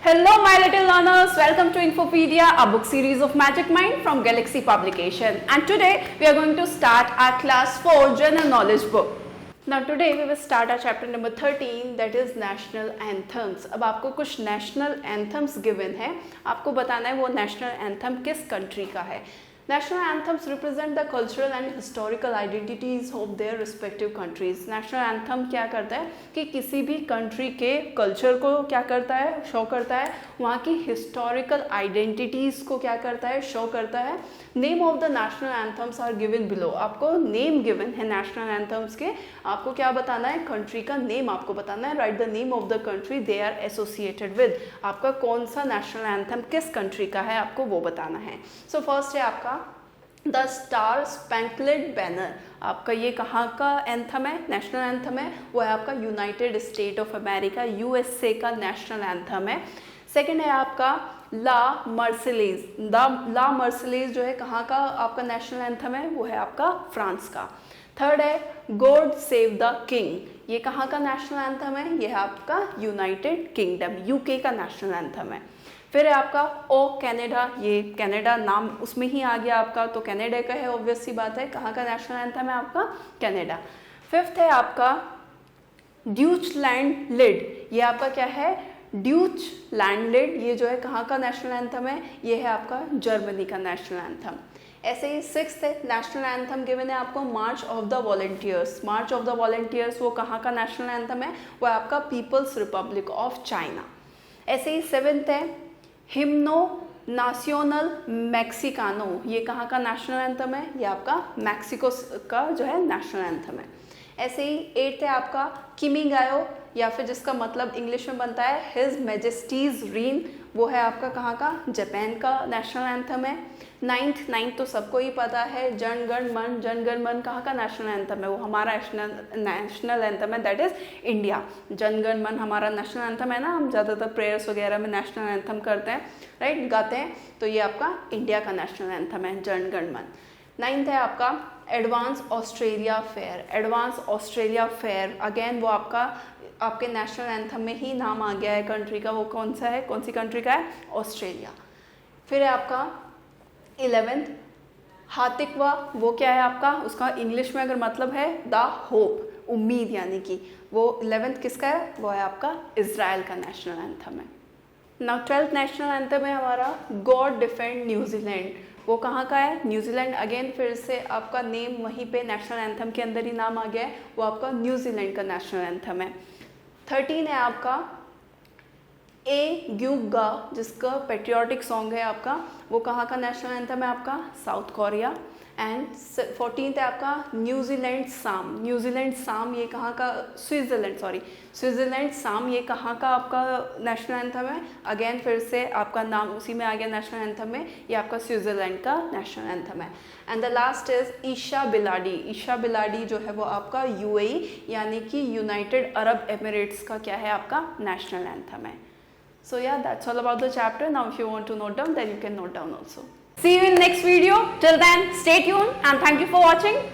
Hello, my little learners. Welcome to Infopedia, a book series of Magic Mind from Galaxy Publication. And today we are going to start our class 4 General Knowledge book. Now today we will start our chapter number 13, that is National Anthems. अब आपको कुछ National Anthems given है, आपको बताना है वो National Anthem किस country का है. National anthems represent the cultural and historical identities of their respective countries. National anthem क्या करता है कि किसी भी country के culture को क्या करता है, show करता है, वहाँ की historical identities को क्या करता है, show करता है. Name of the national anthems are given below. आपको name given है national anthems के, आपको क्या बताना है, country का name आपको बताना है. Write the name of the country they are associated with. आपका कौन सा national anthem किस country का है, आपको वो बताना है. So first है आपका द स्टार स्पैंकलेड बैनर. आपका ये कहाँ का एंथम है, नेशनल एंथम है, वो है आपका United state of America USA का नेशनल एंथम है. सेकंड है आपका ला मर्सिलेज. ला मर्सिलेज जो है कहाँ का आपका नेशनल एंथम है, वो है आपका फ्रांस का. थर्ड है गॉड सेव द किंग. ये कहाँ का नेशनल एंथम है, ये है आपका यूनाइटेड किंगडम यूके का नेशनल एंथम है. फिर है आपका ओ कनाडा. ये कनाडा नाम उसमें ही आ गया आपका, तो कनाडा का है, ऑब्वियस सी बात है. कहाँ का नेशनल एंथम है आपका, कनाडा. फिफ्थ है आपका ड्यूचलैंड लिड. ये आपका क्या है, ड्यूचलैंड लिड. ये जो है कहाँ का नेशनल एंथम है, ये है आपका जर्मनी का नेशनल एंथम. ऐसे ही सिक्स्थ है नेशनल एंथम गिवन है आपको March of the Volunteers. March of the Volunteers वो कहाँ का नेशनल एंथम है, वो है आपका पीपल्स रिपब्लिक ऑफ चाइना. ऐसे ही सेवेंथ है हिम्नो नासियोनल मैक्सिकानो. ये कहाँ का नेशनल एंथम है, ये आपका मैक्सिको का जो है नेशनल एंथम है. ऐसे ही एट्थ है आपका किमीगायो, या फिर जिसका मतलब इंग्लिश में बनता है हिज मैजेस्टीज रीन. वो है आपका कहाँ का, जापान का नेशनल एंथम है. नाइन्थ तो सबको ही पता है जन गण मन. जन गण मन कहाँ का नेशनल एंथम है, वो हमारा नेशनल एंथम है, that is India. Jana Gana मन हमारा नेशनल एंथम है ना, हम ज़्यादातर प्रेयर्स वगैरह में नेशनल एंथम करते हैं, राइट, गाते हैं, तो ये आपका इंडिया का नेशनल एंथम है जन गण मन. नाइन्थ है आपका advance Australia fair. Advance Australia fair again वो आपके नेशनल एंथम में ही नाम आ गया है कंट्री का, वो कौन सा है, कौन सी कंट्री का है, ऑस्ट्रेलिया. फिर है आपका 11th हातिकवा. वो क्या है आपका, उसका इंग्लिश में अगर मतलब है द होप, उम्मीद, यानी कि वो 11th किसका है, वो है आपका इजराइल का नेशनल एंथम है. नाउ 12th नेशनल एंथम है हमारा गॉड डिफेंड न्यूजीलैंड. वो कहाँ का है, न्यूजीलैंड. अगेन फिर से आपका नेम वहीं पे नेशनल एंथम के अंदर ही नाम आ गया है, वो आपका न्यूजीलैंड का नेशनल एंथम है. 13 है आपका ए ग्यूगा, जिसका पेट्रियाटिक सॉन्ग है आपका, वो कहाँ का नेशनल एंथम है आपका, साउथ कोरिया. एंड 14th है आपका न्यूजीलैंड साम. न्यूजीलैंड साम ये कहाँ का, स्विट्जरलैंड साम ये कहाँ का आपका नेशनल एंथम है. अगेन फिर से आपका नाम उसी में आ गया नेशनल एंथम में, ये आपका स्विट्जरलैंड का नेशनल एंथम है. And the last is Ishy Bilady. Ishy Bilady जो है वो आपका यूएई यानी कि यूनाइटेड अरब एमिरेट्स का क्या है, आपका नेशनल एंथम है. So yeah, that's all about the chapter. Now if you want to note down, then you can note down also. See you in next video. Till then, stay tuned and thank you for watching.